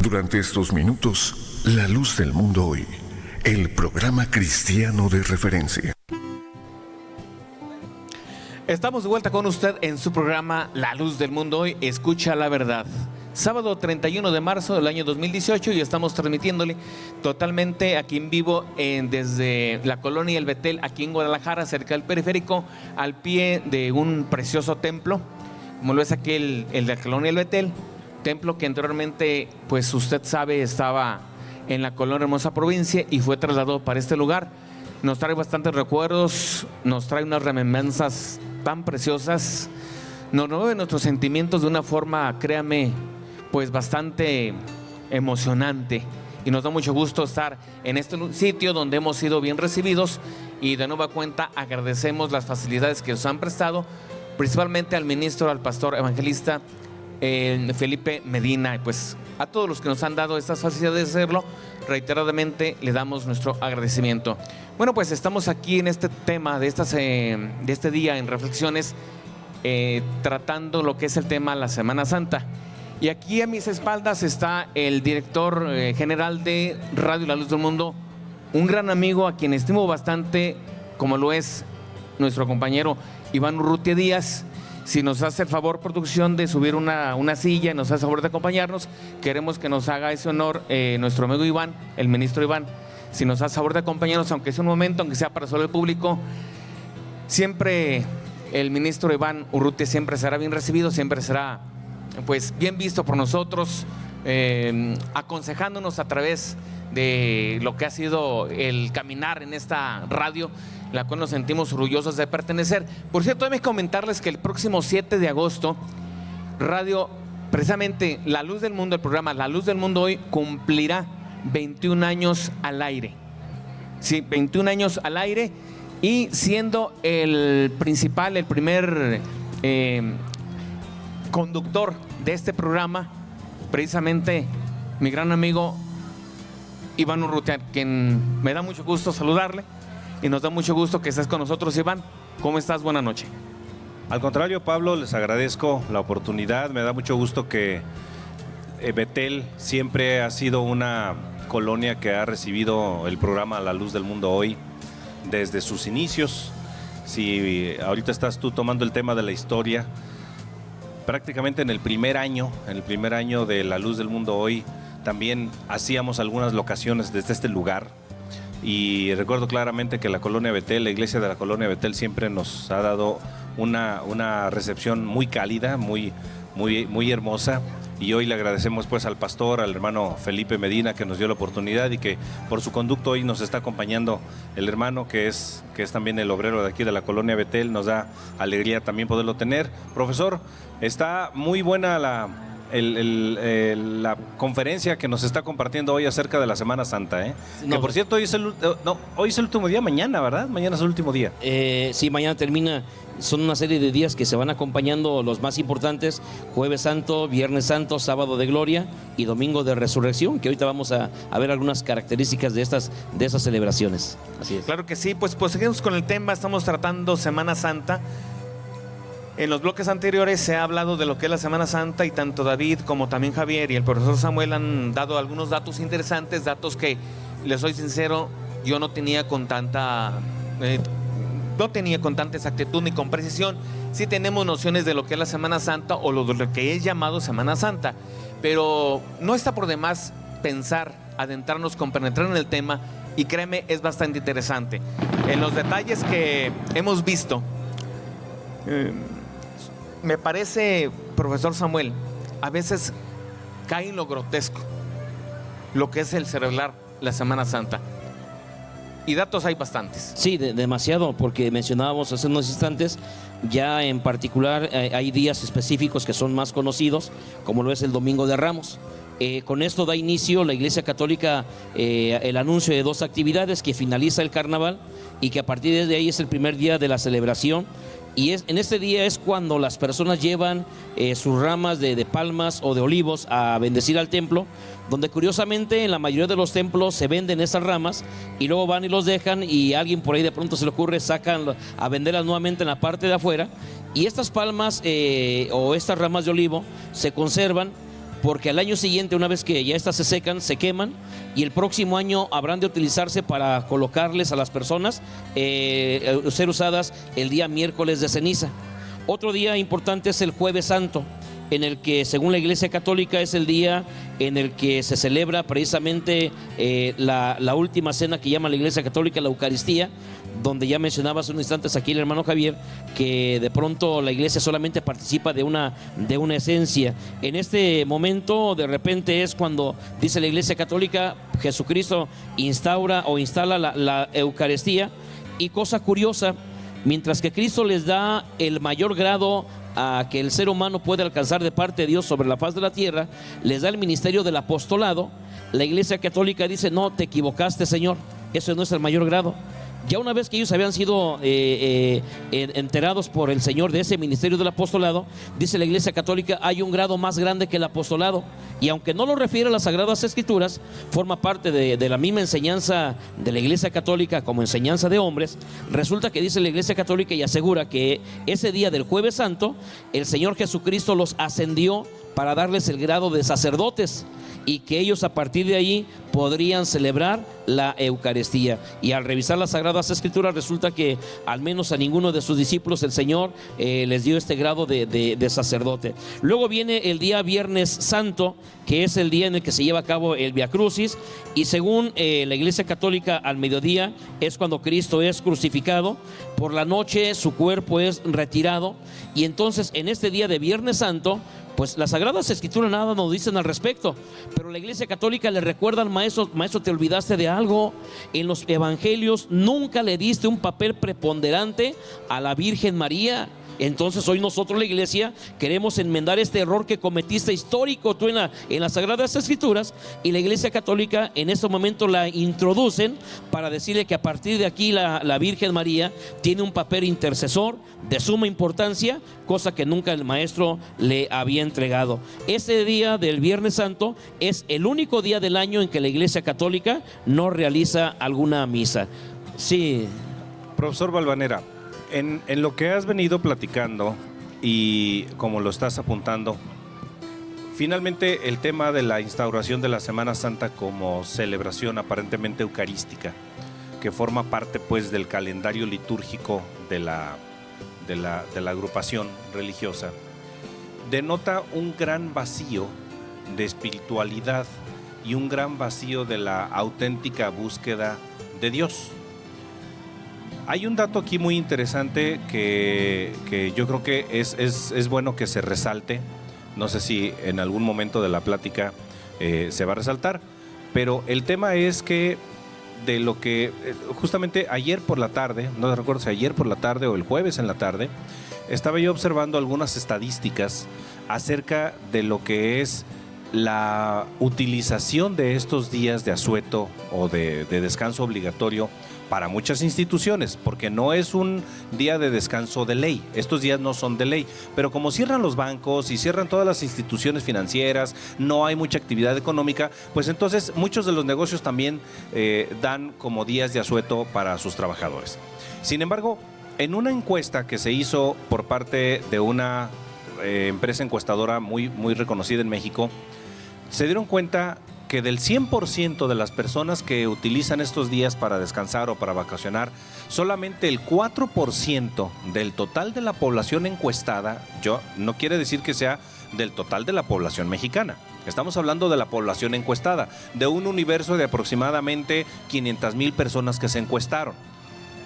Durante estos minutos, La Luz del Mundo Hoy, el programa cristiano de referencia. Estamos de vuelta con usted en su programa La Luz del Mundo Hoy, escucha la verdad. Sábado 31 de marzo del año 2018 y estamos transmitiéndole totalmente aquí en vivo desde la colonia El Betel, aquí en Guadalajara, cerca del periférico, al pie de un precioso templo, como lo es aquí el de la colonia El Betel, templo que anteriormente, pues usted sabe, estaba en la colonia Hermosa Provincia y fue trasladado para este lugar. Nos trae bastantes recuerdos, nos trae unas remembranzas tan preciosas, nos mueve nuestros sentimientos de una forma, créame, pues bastante emocionante, y nos da mucho gusto estar en este sitio donde hemos sido bien recibidos y de nueva cuenta agradecemos las facilidades que nos han prestado, principalmente al ministro, al pastor evangelista Felipe Medina, y pues a todos los que nos han dado estas facilidades de hacerlo, reiteradamente le damos nuestro agradecimiento. Bueno, pues estamos aquí en este tema de este día en Reflexiones, tratando lo que es el tema la Semana Santa. Y aquí a mis espaldas está el director general de Radio La Luz del Mundo, un gran amigo a quien estimo bastante, como lo es nuestro compañero Iván Urrutia Díaz. Si nos hace el favor, producción, de subir una silla y nos hace el favor de acompañarnos, queremos que nos haga ese honor nuestro amigo Iván, el ministro Iván. Si nos hace el favor de acompañarnos, aunque sea un momento, aunque sea para solo el público, siempre el ministro Iván Urrutia siempre será bien recibido, siempre será pues bien visto por nosotros, aconsejándonos a través de lo que ha sido el caminar en esta radio, la cual nos sentimos orgullosos de pertenecer. Por cierto, déjenme comentarles que el próximo 7 de agosto, radio, precisamente La Luz del Mundo, el programa La Luz del Mundo Hoy, cumplirá 21 años al aire. Sí, 21 años al aire, y siendo el primer conductor de este programa, precisamente mi gran amigo Iván Urrutia, quien me da mucho gusto saludarle y nos da mucho gusto que estés con nosotros. Iván, ¿cómo estás? Buenas noches. Al contrario, Pablo, les agradezco la oportunidad. Me da mucho gusto que Betel siempre ha sido una colonia que ha recibido el programa La Luz del Mundo Hoy desde sus inicios. Si ahorita estás tú tomando el tema de la historia, prácticamente en el primer año de La Luz del Mundo Hoy, también hacíamos algunas locaciones desde este lugar. Y recuerdo claramente que la colonia Betel, la iglesia de la colonia Betel, siempre nos ha dado una recepción muy cálida, muy hermosa. Y hoy le agradecemos pues al pastor, al hermano Felipe Medina, que nos dio la oportunidad, y que por su conducto hoy nos está acompañando el hermano que es también el obrero de aquí de la colonia Betel. Nos da alegría también poderlo tener. Profesor, está muy buena la conferencia que nos está compartiendo hoy acerca de la Semana Santa, ¿eh? No, que por cierto, hoy es el último día, mañana, ¿verdad? Mañana es el último día. Sí, mañana termina. Son una serie de días que se van acompañando, los más importantes: Jueves Santo, Viernes Santo, Sábado de Gloria y Domingo de Resurrección, que ahorita vamos a ver algunas características de esas celebraciones. Así es. Claro que sí, pues seguimos con el tema. Estamos tratando Semana Santa. En los bloques anteriores se ha hablado de lo que es la Semana Santa, y tanto David como también Javier y el profesor Samuel han dado algunos datos interesantes, datos que, les soy sincero, yo no tenía con tanta exactitud ni con precisión. Sí tenemos nociones de lo que es la Semana Santa o de lo que es llamado Semana Santa, pero no está por demás pensar, adentrarnos, compenetrar en el tema, y créeme, es bastante interesante. En los detalles que hemos visto, me parece, profesor Samuel, a veces cae en lo grotesco lo que es el celebrar la Semana Santa. Y datos hay bastantes. Sí, demasiado, porque mencionábamos hace unos instantes, ya en particular hay días específicos que son más conocidos, como lo es el Domingo de Ramos. Con esto da inicio la Iglesia Católica el anuncio de 2 actividades, que finaliza el carnaval y que a partir de ahí es el primer día de la celebración Y en este día es cuando las personas llevan sus ramas de palmas o de olivos a bendecir al templo, donde curiosamente en la mayoría de los templos se venden esas ramas y luego van y los dejan, y a alguien por ahí de pronto se le ocurre, sacan a venderlas nuevamente en la parte de afuera, y estas palmas o estas ramas de olivo se conservan, porque al año siguiente, una vez que ya estas se secan, se queman, y el próximo año habrán de utilizarse para colocarles a las personas, ser usadas el día miércoles de ceniza. Otro día importante es el Jueves Santo, en el que, según la Iglesia Católica, es el día en el que se celebra precisamente la última cena que llama la Iglesia Católica la Eucaristía, donde ya mencionaba hace unos instantes aquí el hermano Javier, que de pronto la Iglesia solamente participa de una esencia. En este momento, de repente, es cuando, dice la Iglesia Católica, Jesucristo instala la Eucaristía, y cosa curiosa, mientras que Cristo les da el mayor grado a que el ser humano puede alcanzar de parte de Dios sobre la faz de la tierra, les da el ministerio del apostolado, la Iglesia Católica dice: no, te equivocaste, Señor, eso no es el mayor grado. Ya una vez que ellos habían sido enterados por el Señor de ese ministerio del apostolado, dice la Iglesia Católica, hay un grado más grande que el apostolado, y aunque no lo refiere a las Sagradas Escrituras, forma parte de la misma enseñanza de la Iglesia Católica como enseñanza de hombres. Resulta que dice la Iglesia Católica y asegura que ese día del Jueves Santo, el Señor Jesucristo los ascendió para darles el grado de sacerdotes, y que ellos a partir de ahí podrían celebrar la Eucaristía. Y al revisar las Sagradas Escrituras resulta que al menos a ninguno de sus discípulos el Señor les dio este grado de sacerdote. Luego viene el día Viernes Santo, que es el día en el que se lleva a cabo el Via Crucis, y según la Iglesia Católica, al mediodía es cuando Cristo es crucificado, por la noche su cuerpo es retirado, y entonces en este día de Viernes Santo, pues las Sagradas Escrituras nada nos dicen al respecto, pero la Iglesia Católica le recuerda al maestro: te olvidaste de algo, en los evangelios nunca le diste un papel preponderante a la Virgen María. Entonces hoy nosotros, la Iglesia, queremos enmendar este error que cometiste histórico tú en las Sagradas Escrituras, y la Iglesia Católica en este momento la introducen para decirle que a partir de aquí la Virgen María tiene un papel intercesor de suma importancia, cosa que nunca el maestro le había entregado. Ese día del Viernes Santo es el único día del año en que la Iglesia Católica no realiza alguna misa. Sí. Profesor Valvanera, en lo que has venido platicando y como lo estás apuntando, finalmente el tema de la instauración de la Semana Santa como celebración aparentemente eucarística, que forma parte pues del calendario litúrgico de la agrupación religiosa, denota un gran vacío de espiritualidad y un gran vacío de la auténtica búsqueda de Dios. Hay un dato aquí muy interesante que yo creo que es bueno que se resalte. No sé si en algún momento de la plática se va a resaltar, pero el tema es que de lo que justamente ayer por la tarde, no recuerdo si ayer por la tarde o el jueves en la tarde, estaba yo observando algunas estadísticas acerca de lo que es la utilización de estos días de asueto o de descanso obligatorio para muchas instituciones, porque no es un día de descanso de ley, estos días no son de ley, pero como cierran los bancos y cierran todas las instituciones financieras, no hay mucha actividad económica, pues entonces muchos de los negocios también dan como días de asueto para sus trabajadores. Sin embargo, en una encuesta que se hizo por parte de una empresa encuestadora muy reconocida en México, se dieron cuenta que del 100% de las personas que utilizan estos días para descansar o para vacacionar, solamente el 4% del total de la población encuestada, no quiere decir que sea del total de la población mexicana, estamos hablando de la población encuestada, de un universo de aproximadamente 500,000 personas que se encuestaron.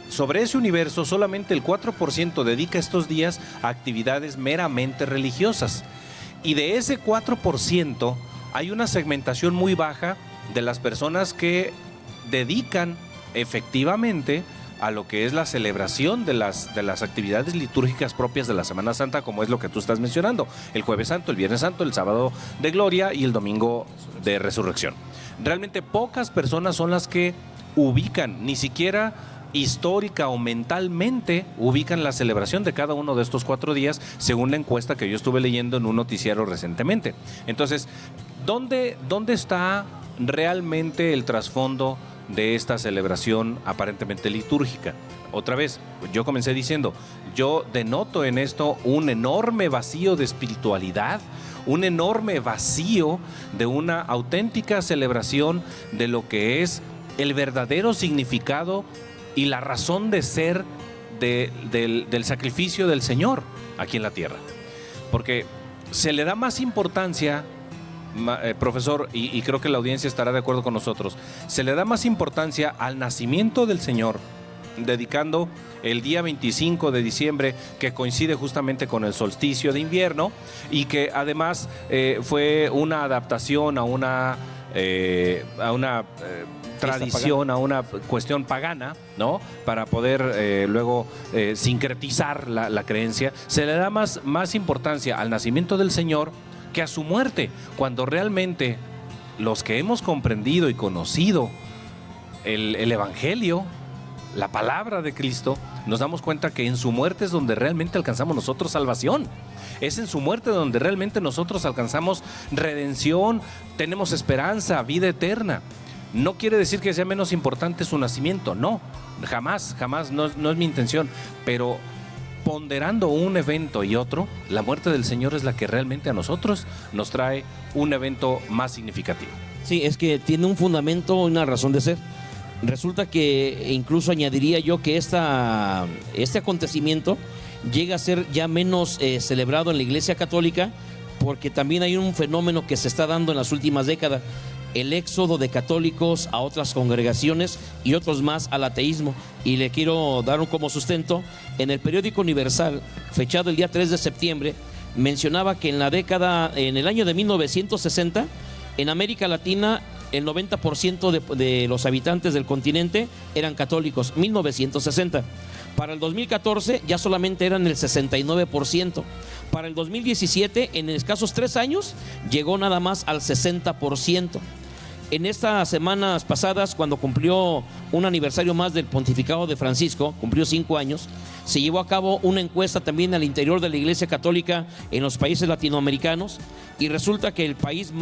Sobre ese universo, solamente el 4% dedica estos días a actividades meramente religiosas, y de ese 4%, hay una segmentación muy baja de las personas que dedican efectivamente a lo que es la celebración de las actividades litúrgicas propias de la Semana Santa, como es lo que tú estás mencionando, el Jueves Santo, el Viernes Santo, el Sábado de Gloria y el Domingo de Resurrección. Realmente pocas personas son las que ubican, ni siquiera histórica o mentalmente ubican la celebración de cada uno de estos 4 días, según la encuesta que yo estuve leyendo en un noticiero recientemente. Entonces, ¿dónde está realmente el trasfondo de esta celebración aparentemente litúrgica? Otra vez, yo comencé diciendo, yo denoto en esto un enorme vacío de espiritualidad, un enorme vacío de una auténtica celebración de lo que es el verdadero significado y la razón de ser del sacrificio del Señor aquí en la tierra. Porque se le da más importancia, profesor, y creo que la audiencia estará de acuerdo con nosotros, se le da más importancia al nacimiento del Señor, dedicando el día 25 de diciembre, que coincide justamente con el solsticio de invierno, y que además fue una adaptación a una tradición, a una cuestión pagana, ¿no? Para poder luego sincretizar la creencia. Se le da más importancia al nacimiento del Señor que a su muerte, cuando realmente los que hemos comprendido y conocido el Evangelio, la palabra de Cristo, nos damos cuenta que en su muerte es donde realmente alcanzamos nosotros salvación. Es en su muerte donde realmente nosotros alcanzamos redención, tenemos esperanza, vida eterna. No quiere decir que sea menos importante su nacimiento, no, jamás, no es mi intención, pero ponderando un evento y otro, la muerte del Señor es la que realmente a nosotros nos trae un evento más significativo. Sí, es que tiene un fundamento, una razón de ser. Resulta que incluso añadiría yo que este acontecimiento llega a ser ya menos celebrado en la Iglesia Católica, porque también hay un fenómeno que se está dando en las últimas décadas: el éxodo de católicos a otras congregaciones y otros más al ateísmo. Y le quiero dar como sustento, en el periódico Universal, fechado el día 3 de septiembre, mencionaba que en el año de 1960, en América Latina, el 90% de los habitantes del continente eran católicos, 1960. Para el 2014 ya solamente eran el 69%. Para el 2017, en escasos 3 años, llegó nada más al 60%. En estas semanas pasadas, cuando cumplió un aniversario más del pontificado de Francisco, cumplió 5 años, se llevó a cabo una encuesta también al interior de la Iglesia Católica en los países latinoamericanos, y resulta que el país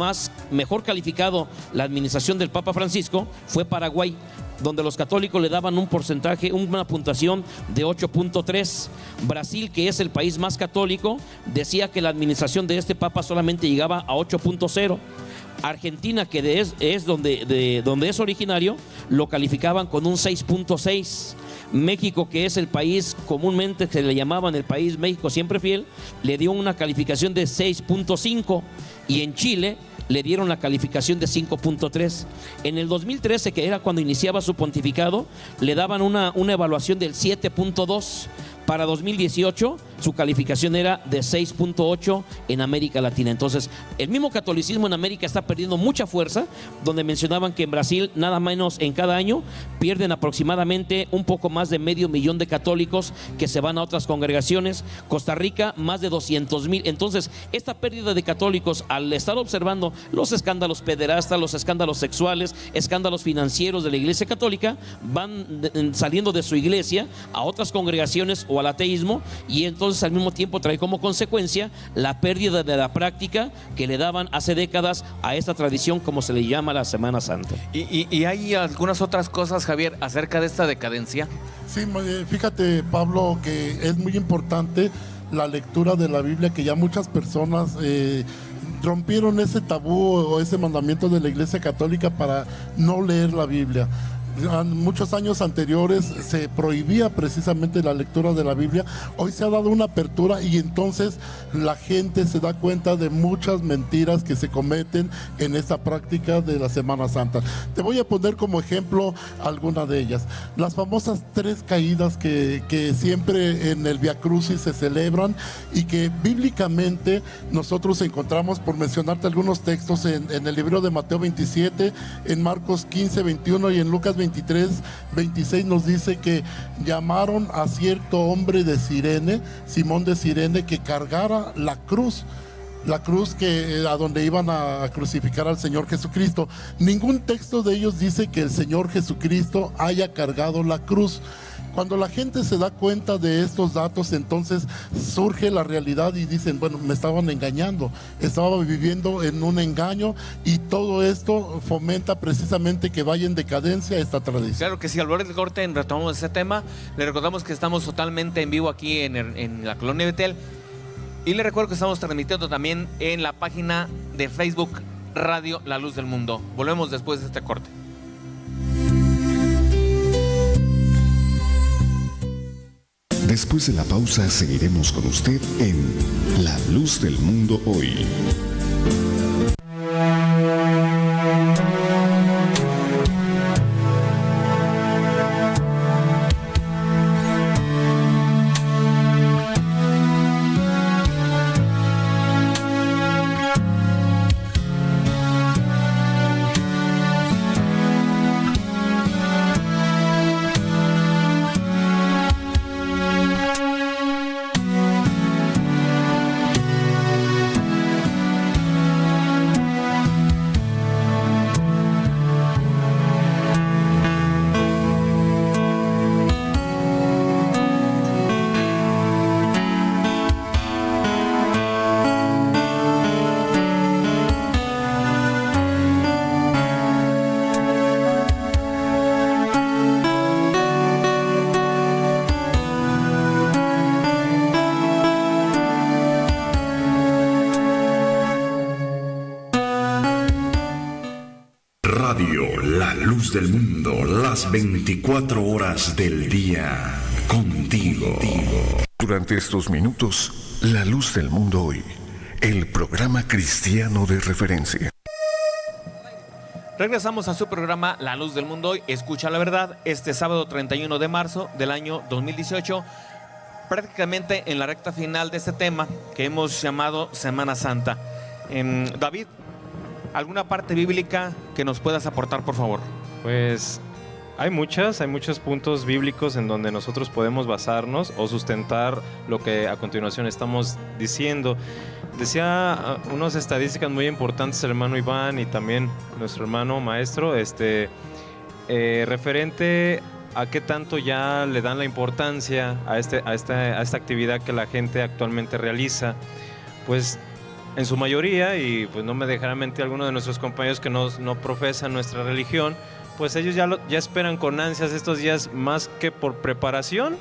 mejor calificado la administración del Papa Francisco fue Paraguay, donde los católicos le daban un porcentaje, una puntuación de 8.3. Brasil, que es el país más católico, decía que la administración de este Papa solamente llegaba a 8.0. Argentina, que es donde es originario, lo calificaban con un 6.6. México, que es el país comúnmente que se le llamaban el país México siempre fiel, le dio una calificación de 6.5, y en Chile le dieron la calificación de 5.3. En el 2013, que era cuando iniciaba su pontificado, le daban una evaluación del 7.2. Para 2018, su calificación era de 6.8 en América Latina. Entonces, el mismo catolicismo en América está perdiendo mucha fuerza, donde mencionaban que en Brasil, nada menos en cada año, pierden aproximadamente un poco más de 500,000 de católicos que se van a otras congregaciones. Costa Rica, más de 200,000. Entonces, esta pérdida de católicos, al estar observando los escándalos pederastas, los escándalos sexuales, escándalos financieros de la Iglesia Católica, van saliendo de su iglesia a otras congregaciones o al ateísmo, y entonces al mismo tiempo trae como consecuencia la pérdida de la práctica que le daban hace décadas a esta tradición, como se le llama la Semana Santa. ¿Y hay algunas otras cosas, Javier, acerca de esta decadencia? Sí, fíjate, Pablo, que es muy importante la lectura de la Biblia, que ya muchas personas rompieron ese tabú o ese mandamiento de la Iglesia Católica para no leer la Biblia. En muchos años anteriores se prohibía precisamente la lectura de la Biblia. Hoy se ha dado una apertura, y entonces la gente se da cuenta de muchas mentiras que se cometen en esta práctica de la Semana Santa. Te voy a poner como ejemplo alguna de ellas. Las famosas 3 caídas que siempre en el Via Crucis se celebran, y que bíblicamente nosotros encontramos, por mencionarte algunos textos, en el libro de Mateo 27, en Marcos 15, 21 y en Lucas 23, 26 nos dice que llamaron a cierto hombre de Cirene, Simón de Cirene, que cargara la cruz. la cruz a donde iban a crucificar al Señor Jesucristo. Ningún texto de ellos dice que el Señor Jesucristo haya cargado la cruz. Cuando la gente se da cuenta de estos datos, entonces surge la realidad y dicen, bueno, me estaban engañando, estaba viviendo en un engaño, y todo esto fomenta precisamente que vaya en decadencia esta tradición. Claro que sí, al volver del corte retomamos ese tema. Le recordamos que estamos totalmente en vivo aquí en la Colonia Betel, y le recuerdo que estamos transmitiendo también en la página de Facebook Radio La Luz del Mundo. Volvemos después de este corte. Después de la pausa seguiremos con usted en La Luz del Mundo Hoy. Radio La Luz del Mundo, las 24 horas del día, contigo. Durante estos minutos, La Luz del Mundo Hoy, el programa cristiano de referencia. Regresamos a su programa La Luz del Mundo Hoy, escucha la verdad, este sábado 31 de marzo del año 2018, prácticamente en la recta final de este tema que hemos llamado Semana Santa. David, ¿alguna parte bíblica que nos puedas aportar, por favor? Pues hay muchos puntos bíblicos en donde nosotros podemos basarnos o sustentar lo que a continuación estamos diciendo. Decía unas estadísticas muy importantes el hermano Iván y también nuestro hermano maestro, referente a qué tanto ya le dan la importancia a esta actividad que la gente actualmente realiza. Pues en su mayoría, y pues no me dejará mentir algunos de nuestros compañeros que no profesan nuestra religión, pues ellos ya esperan con ansias estos días, más que por preparación,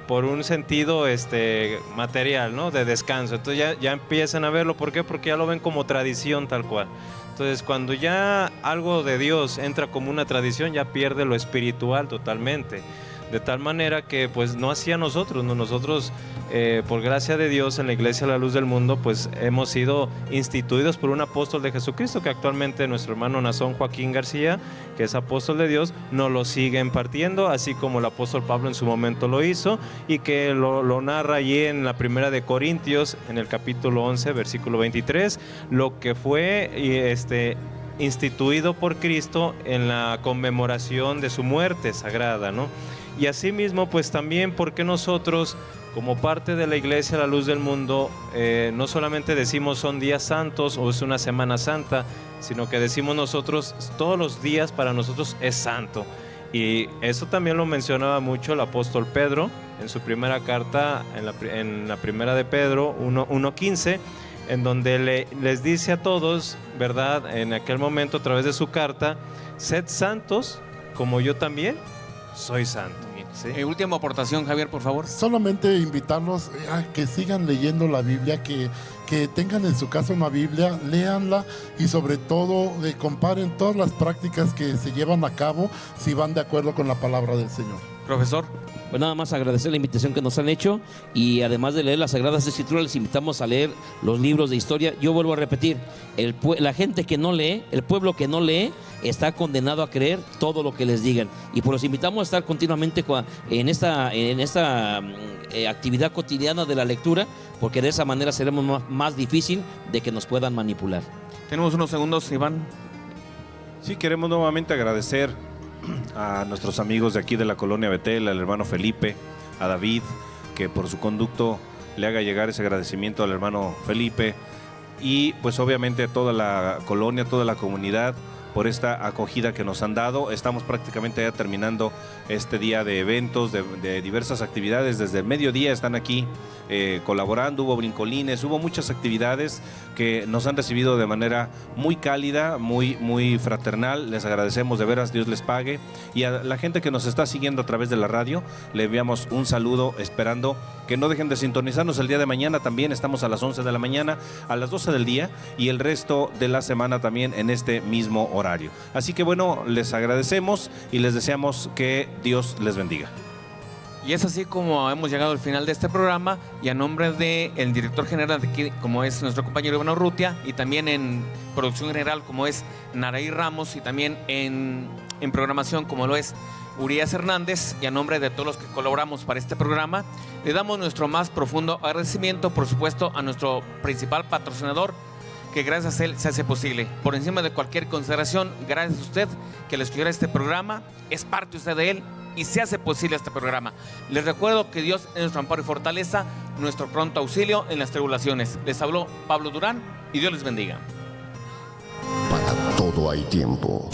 por un sentido material, ¿no? De descanso. Entonces ya empiezan a verlo. ¿Por qué? Porque ya lo ven como tradición tal cual. Entonces cuando ya algo de Dios entra como una tradición, ya pierde lo espiritual totalmente. De tal manera que pues no hacía nosotros, ¿no? Nosotros por gracia de Dios en la Iglesia La Luz del Mundo pues hemos sido instituidos por un apóstol de Jesucristo, que actualmente nuestro hermano Nazón Joaquín García, que es apóstol de Dios, nos lo sigue impartiendo, así como el apóstol Pablo en su momento lo hizo, y que lo narra allí en la primera de Corintios, en el capítulo 11, versículo 23, lo que fue instituido por Cristo en la conmemoración de su muerte sagrada, ¿no? Y asimismo, pues también, porque nosotros, como parte de la Iglesia La Luz del Mundo, no solamente decimos son días santos o es una Semana Santa, sino que decimos nosotros, todos los días para nosotros es santo. Y eso también lo mencionaba mucho el apóstol Pedro en su primera carta, en la primera de Pedro 1:15, en donde les dice a todos, ¿verdad? En aquel momento, a través de su carta, sed santos como yo también soy santo. ¿Sí? Última aportación, Javier, por favor. Solamente invitarlos a que sigan leyendo la Biblia, que tengan en su casa una Biblia, léanla y sobre todo comparen todas las prácticas que se llevan a cabo si van de acuerdo con la palabra del Señor. Profesor. Pues nada más agradecer la invitación que nos han hecho, y además de leer las Sagradas Escrituras les invitamos a leer los libros de historia. Yo vuelvo a repetir, la gente que no lee, el pueblo que no lee, está condenado a creer todo lo que les digan, y pues los invitamos a estar continuamente en esta actividad cotidiana de la lectura, porque de esa manera seremos más difícil de que nos puedan manipular. Tenemos unos segundos, Iván. Sí, queremos nuevamente agradecer a nuestros amigos de aquí de la Colonia Betel, al hermano Felipe, a David, que por su conducto le haga llegar ese agradecimiento al hermano Felipe. y pues obviamente toda la colonia, toda la comunidad, por esta acogida que nos han dado. Estamos prácticamente ya terminando este día de eventos, de diversas actividades. Desde el mediodía están aquí colaborando, hubo brincolines, hubo muchas actividades que nos han recibido de manera muy cálida, muy fraternal. Les agradecemos de veras, Dios les pague. Y a la gente que nos está siguiendo a través de la radio, le enviamos un saludo, esperando que no dejen de sintonizarnos el día de mañana. También estamos a las 11 de la mañana, a las 12 del día y el resto de la semana también en este mismo horario. Así que bueno, les agradecemos y les deseamos que Dios les bendiga. Y es así como hemos llegado al final de este programa, y a nombre del director general de aquí, como es nuestro compañero Iván Urrutia, y también en producción general como es Naraí Ramos, y también en programación como lo es Urias Hernández, y a nombre de todos los que colaboramos para este programa, le damos nuestro más profundo agradecimiento, por supuesto, a nuestro principal patrocinador, que gracias a él se hace posible. Por encima de cualquier consideración, gracias a usted que le escuchara este programa, es parte usted de él y se hace posible este programa. Les recuerdo que Dios es nuestro amparo y fortaleza, nuestro pronto auxilio en las tribulaciones. Les habló Pablo Durán y Dios les bendiga. Para todo hay tiempo.